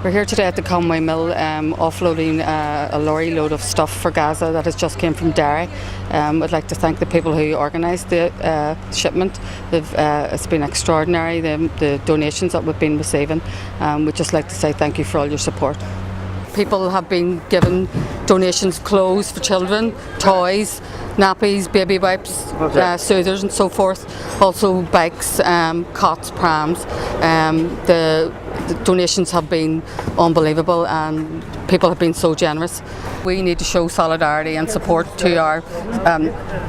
We're here today at the Conway Mill offloading a lorry load of stuff for Gaza that has just came from Derry. I'd like to thank the people who organised the shipment. It's been extraordinary, the donations that we've been receiving. We'd just like to say thank you for all your support. People have been given donations, clothes for children, toys, nappies, baby wipes, soothers and so forth. Also bikes, cots, prams. The donations have been unbelievable and people have been so generous. We need to show solidarity and support to our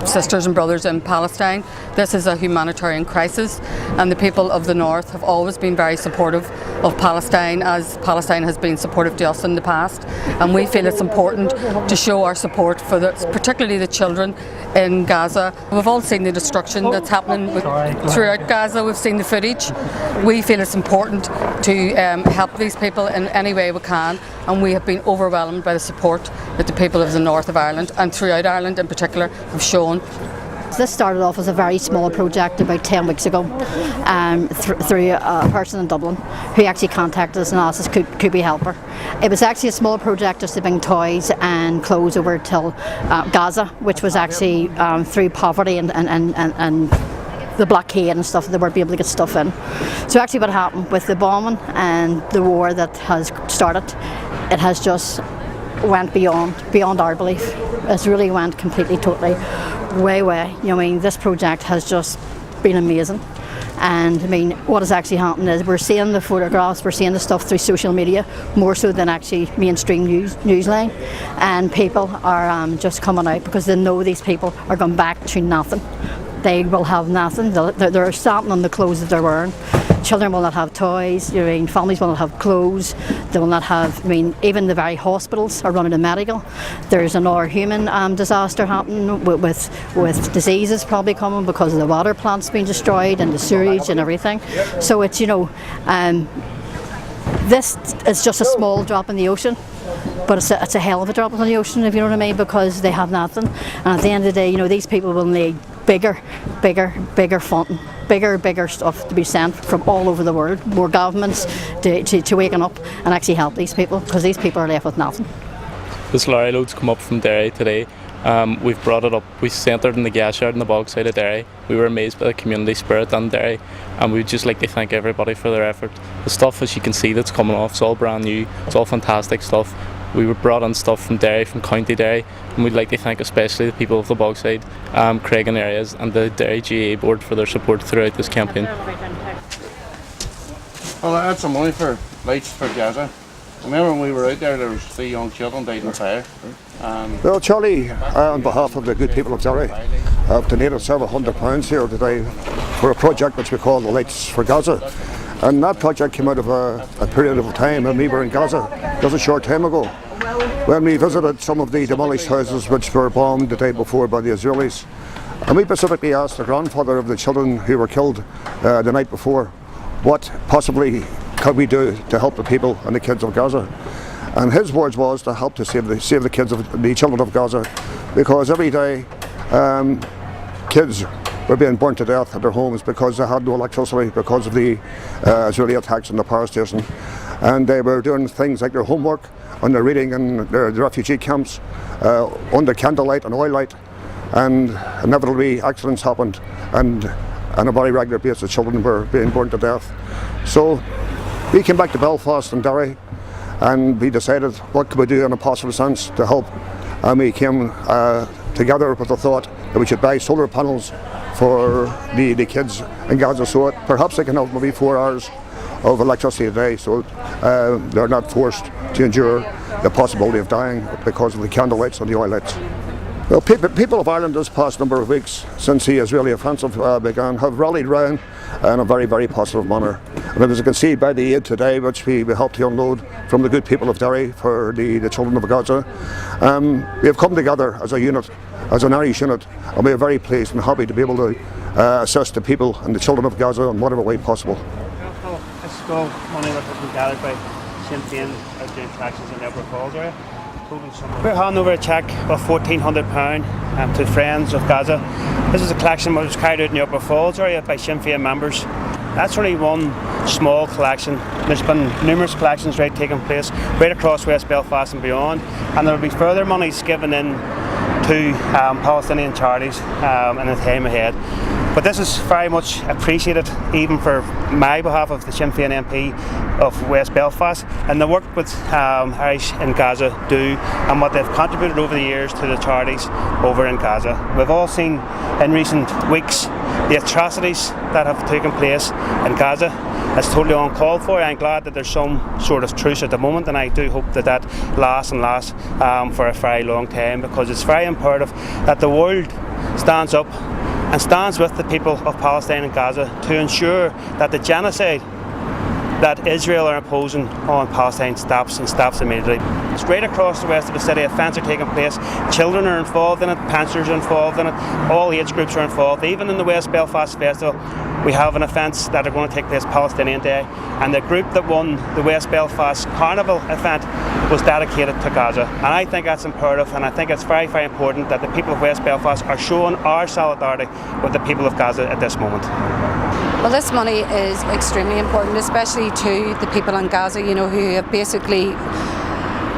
sisters and brothers in Palestine. This is a humanitarian crisis and the people of the north have always been very supportive of Palestine, as Palestine has been supportive to us in the past, and we feel it's important to show our support for particularly the children in Gaza. We've all seen the destruction that's happening throughout Gaza. We've seen the footage. We feel it's important to help these people in any way we can, and we have been overwhelmed by the support that the people of the north of Ireland and throughout Ireland in particular have shown. This started off as a very small project about 10 weeks ago through a person in Dublin who actually contacted us and asked us could we help her. It was actually a small project just to bring toys and clothes over to Gaza, which was actually through poverty and the blockade and stuff, they weren't able to get stuff in. So actually what happened with the bombing and the war that has started, it has just went beyond our belief. It's really went completely, totally way. You know, I mean, this project has just been amazing. And I mean, what has actually happened is we're seeing the photographs, we're seeing the stuff through social media more so than actually mainstream newsline, and people are just coming out because they know these people are going back to nothing. They will have nothing. They're starting on the clothes that they're wearing. Children will not have toys, you know, I mean, families will not have clothes, they will not have, I mean, even the very hospitals are running a medical. There's another human disaster happening with diseases probably coming because of the water plants being destroyed and the sewage and everything. So it's, you know, this is just a small drop in the ocean, but it's a hell of a drop in the ocean, if you know what I mean, because they have nothing. And at the end of the day, you know, these people will need bigger funding, bigger stuff to be sent from all over the world, more governments to waken up and actually help these people, because these people are left with nothing. This lorry load's come up from Derry today. We've brought it up, we centred in the gas yard in the bog side of Derry. We were amazed by the community spirit on Derry, and we'd just like to thank everybody for their effort. The stuff, as you can see, that's coming off, it's all brand new, it's all fantastic stuff. We were brought on stuff from Derry, from County Derry, and we'd like to thank especially the people of the Bogside, Craig and areas, and the Derry GA board for their support throughout this campaign. Well, I had some money for lights for Gaza. Remember when we were out there was 3 young children died in fire. Well, Charlie, on behalf of the good people of Derry, I've donated several £100 here today for a project which we call the Lights for Gaza. And that project came out of a period of time when we were in Gaza just a short time ago, when we visited some of the demolished houses which were bombed the day before by the Israelis. And we specifically asked the grandfather of the children who were killed the night before, what possibly could we do to help the people and the kids of Gaza. And his words was to help to save the kids of the children of Gaza, because every day kids were being burnt to death at their homes because they had no electricity because of the Israeli attacks on the power station. And they were doing things like their homework and their reading in the refugee camps under candlelight and oil light, and inevitably accidents happened, and on a very regular basis children were being burnt to death. So we came back to Belfast and Derry and we decided what could we do in a positive sense to help, and we came together with the thought that we should buy solar panels for the kids in Gaza, so perhaps they can have maybe 4 hours of electricity a day, so they're not forced to endure the possibility of dying because of the candlelights and the oil lights. Well, people of Ireland this past number of weeks since the Israeli offensive began have rallied round in a very positive manner. And as you can see by the aid today, which we helped to unload from the good people of Derry for the children of Gaza, we have come together as a unit, as an Irish unit, and we are very pleased and happy to be able to assist the people and the children of Gaza in whatever way possible. This is all money that has been gathered by Sinn Féin out doing collections in the Upper Falls area. We're handing over a cheque of £1,400 to Friends of Gaza. This is a collection that was carried out in the Upper Falls area by Sinn Féin members. that's only one small collection. There's been numerous collections taking place right across West Belfast and beyond, and there will be further monies given in to Palestinian charities in the time ahead. But this is very much appreciated, even for my behalf of the Sinn Féin MP of West Belfast, and the work with Irish in Gaza do, and what they've contributed over the years to the charities over in Gaza. We've all seen in recent weeks the atrocities that have taken place in Gaza. It's totally uncalled for. I'm glad that there's some sort of truce at the moment, and I do hope that that lasts for a very long time, because it's very imperative that the world stands up and stands with the people of Palestine and Gaza to ensure that the genocide that Israel are imposing on Palestine stops immediately. Straight across the west of the city, events are taking place. Children are involved in it, pensioners are involved in it, all age groups are involved. Even in the West Belfast Festival, we have an events that are going to take place Palestinian Day, and the group that won the West Belfast Carnival event was dedicated to Gaza. And I think that's imperative, and I think it's very, very important that the people of West Belfast are showing our solidarity with the people of Gaza at this moment. Well, this money is extremely important, especially to the people in Gaza, who have basically,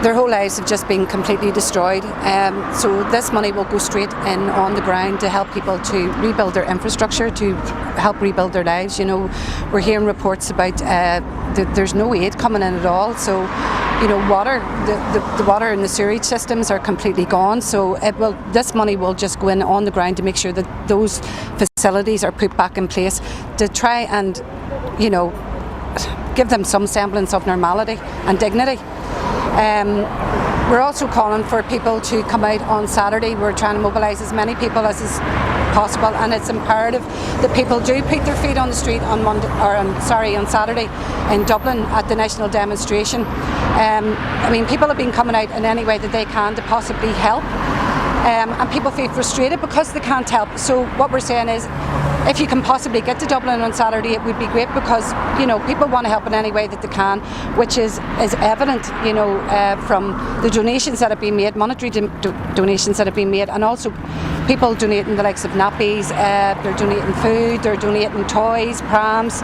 their whole lives have just been completely destroyed. So this money will go straight in on the ground to help people to rebuild their infrastructure, to help rebuild their lives. We're hearing reports about there's no aid coming in at all. So, water, the water and the sewage systems are completely gone. So this money will just go in on the ground to make sure that those facilities are put back in place to try and, give them some semblance of normality and dignity. We're also calling for people to come out on Saturday. We're trying to mobilise as many people as is possible, and it's imperative that people do put their feet on the street on Saturday in Dublin at the national demonstration. People have been coming out in any way that they can to possibly help, and people feel frustrated because they can't help. So what we're saying is, if you can possibly get to Dublin on Saturday, it would be great, because people want to help in any way that they can, which is evident from the donations that have been made, monetary donations that have been made, and also people donating the likes of nappies, they're donating food, they're donating toys, prams.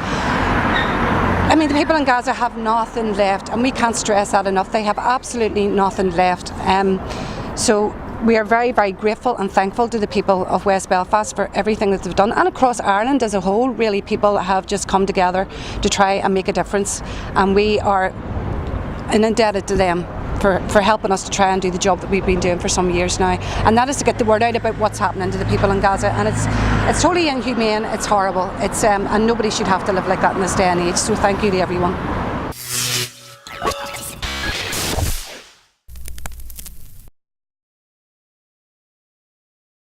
The people in Gaza have nothing left, and we can't stress that enough. They have absolutely nothing left. So we are very, very grateful and thankful to the people of West Belfast for everything that they've done, and across Ireland as a whole. Really, people have just come together to try and make a difference, and we are indebted to them for helping us to try and do the job that we've been doing for some years now, and that is to get the word out about what's happening to the people in Gaza. And it's totally inhumane, it's horrible, and nobody should have to live like that in this day and age. So thank you to everyone.